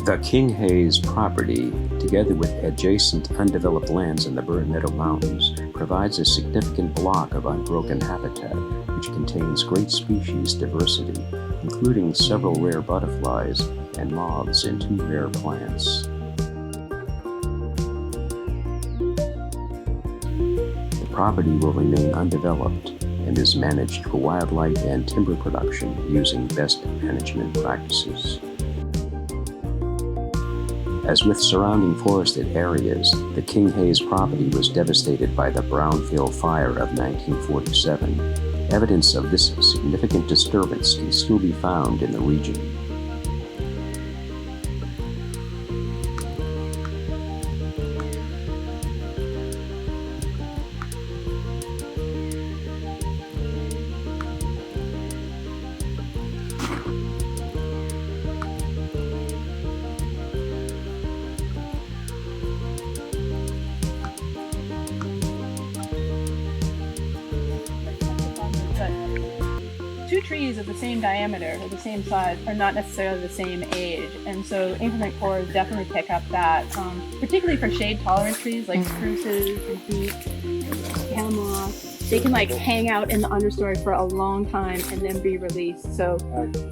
The King Hayes property, together with adjacent undeveloped lands in the Burnt Meadow Mountains, provides a significant block of unbroken habitat, which contains great species diversity, including several rare butterflies and moths and 2 rare plants. The property will remain undeveloped and is managed for wildlife and timber production using best management practices. As with surrounding forested areas, the King Hayes property was devastated by the Brownfield fire of 1947. Evidence of this significant disturbance can still be found in the region. Two trees of the same diameter or the same size are not necessarily the same age, and so increment cores definitely pick up that, particularly for shade-tolerant trees like spruces and beeches, hemlock. They can like hang out in the understory for a long time and then be released. So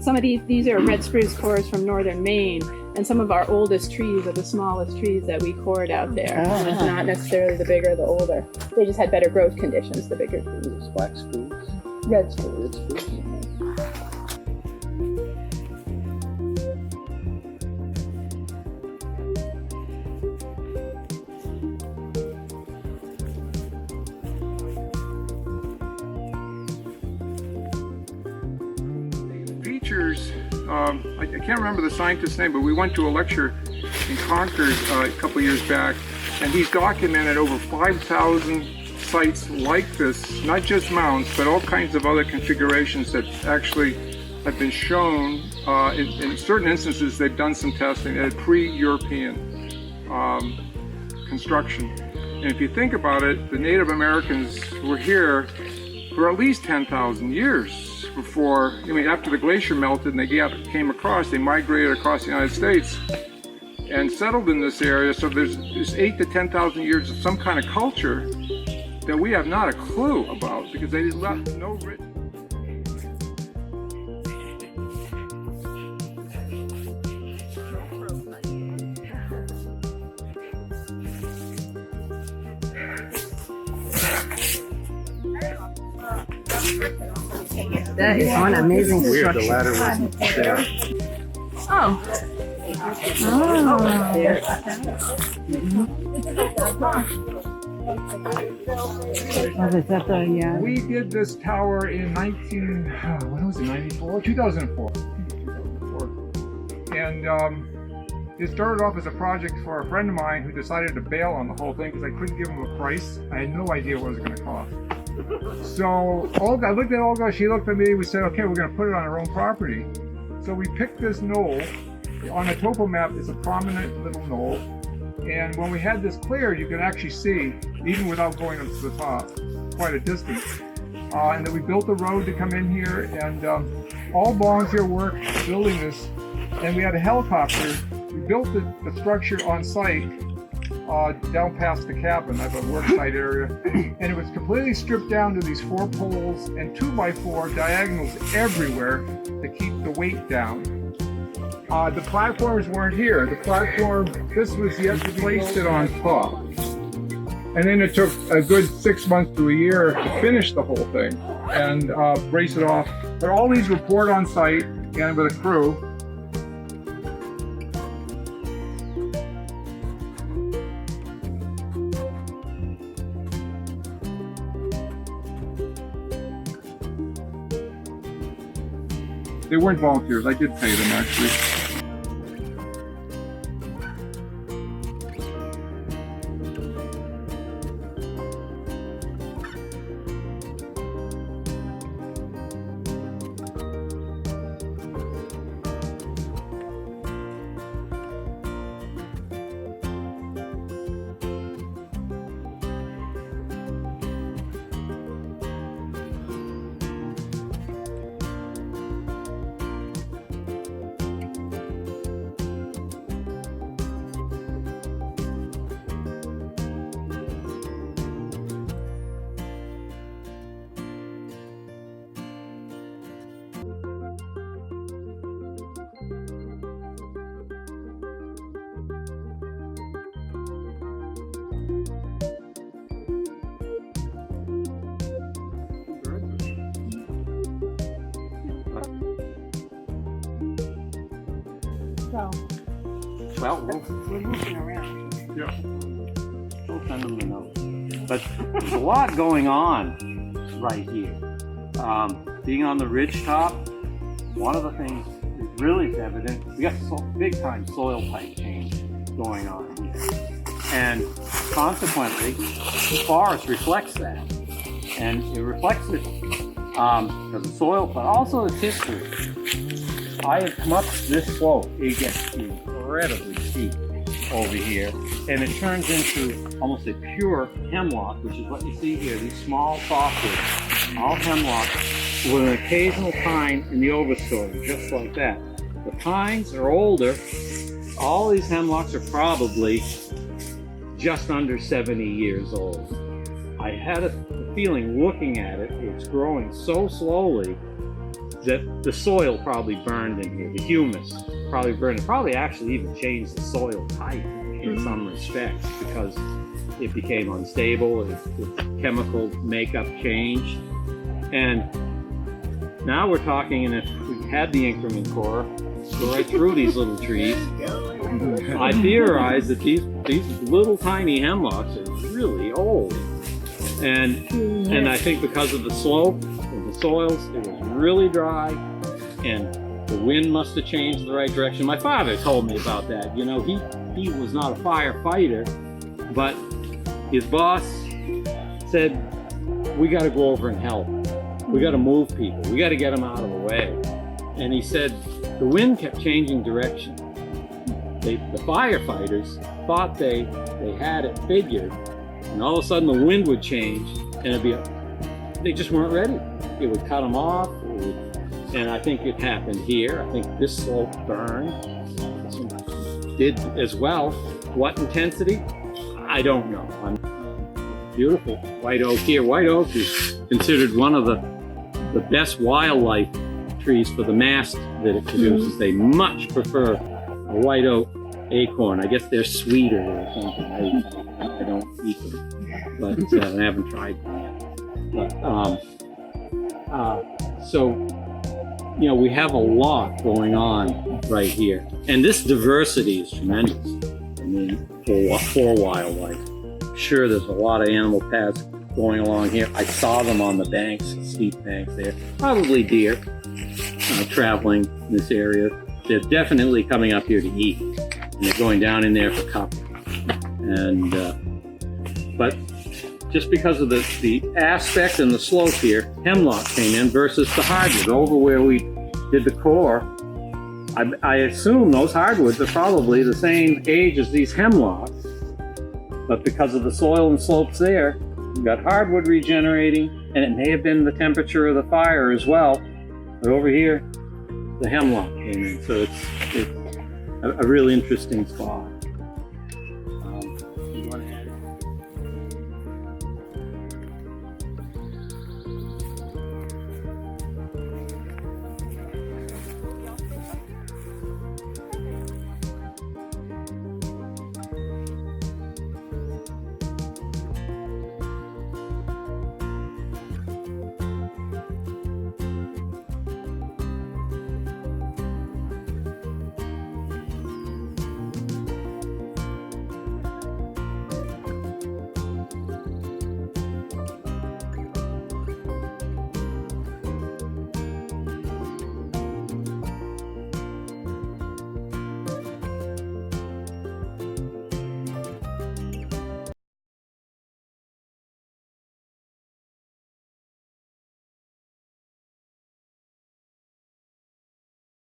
some of these are red spruce cores from northern Maine, and some of our oldest trees are the smallest trees that we cored out there. And it's not necessarily the bigger, the older. They just had better growth conditions, the bigger trees. Black spruce? Red spruce. Features, I can't remember the scientist's name, but we went to a lecture in Concord a couple years back, and he's documented over 5,000 sites like this, not just mounds, but all kinds of other configurations that actually have been shown. In certain instances, they've done some testing at pre-European construction. And if you think about it, the Native Americans were here for at least 10,000 years before, after the glacier melted and they came across, they migrated across the United States and settled in this area. So there's 8,000 to 10,000 years of some kind of culture that we have not a clue about because they left no written. That is one amazing Weird, structure. the ladder wasn't there. Oh. Was that the, We did this tower in 2004? 2004. And it started off as a project for a friend of mine who decided to bail on the whole thing because I couldn't give him a price. I had no idea what it was going to cost. So I looked at Olga, she looked at me, we said, okay, we're going to put it on our own property. So we picked this knoll. On a topo map, it's a prominent little knoll. And when we had this cleared, you can actually see, even without going up to the top, quite a distance. And then we built a road to come in here, and all volunteer work building this. And we had a helicopter. We built the structure on site down past the cabin. I have a work site area. And it was completely stripped down to these 4 poles and 2x4 diagonals everywhere to keep the weight down. The platforms weren't here. The platform, this was yet to place it on top. And then it took a good 6 months to a year to finish the whole thing and brace it off. But all these were poured on site and with a crew. They weren't volunteers. I did pay them actually. So Well, we're moving around. we'll send them the note. But there's a lot going on right here. Being on the ridge top, one of the things that really is evident, we got big time soil type change going on here. And consequently, the forest reflects that. And it reflects it because of soil, but also its history. I have come up this slope, it gets incredibly steep over here, and it turns into almost a pure hemlock, which is what you see here, these small softwoods, all hemlock, with an occasional pine in the overstory, just like that. The pines are older. All these hemlocks are probably just under 70 years old. I had a feeling looking at it, it's growing so slowly that the soil probably burned in here. The humus probably burned. It probably actually even changed the soil type in some respects because it became unstable, its chemical makeup changed. And now we're talking, and if we had the increment core, go right through these little trees, I theorize that these little tiny hemlocks are really old. And I think because of the slope of the soils, it was really dry, and the wind must have changed the right direction. My father told me about that. You know, he was not a firefighter, but his boss said, we got to go over and help. We got to move people. We got to get them out of the way. And he said the wind kept changing direction. The firefighters thought they had it figured, and all of a sudden the wind would change, and they just weren't ready. It would cut them off, and I think it happened here. I think this slope burned. Did as well. What intensity? I don't know. Beautiful white oak here. White oak is considered one of the best wildlife trees for the mast that it produces. They much prefer a white oak acorn. I guess they're sweeter or something. I don't eat them, but I haven't tried them yet. But so, you know, we have a lot going on right here, and this diversity is tremendous. I mean, for wildlife, sure, there's a lot of animal paths going along here. I saw them on the banks, steep banks there. Probably deer traveling in this area. They're definitely coming up here to eat, and they're going down in there for cover. And but just because of the aspect and the slope here, hemlock came in versus the hardwood. Over where we did the core, I assume those hardwoods are probably the same age as these hemlocks, but because of the soil and slopes there, you've got hardwood regenerating, and it may have been the temperature of the fire as well. But over here, the hemlock came in, so it's a really interesting spot.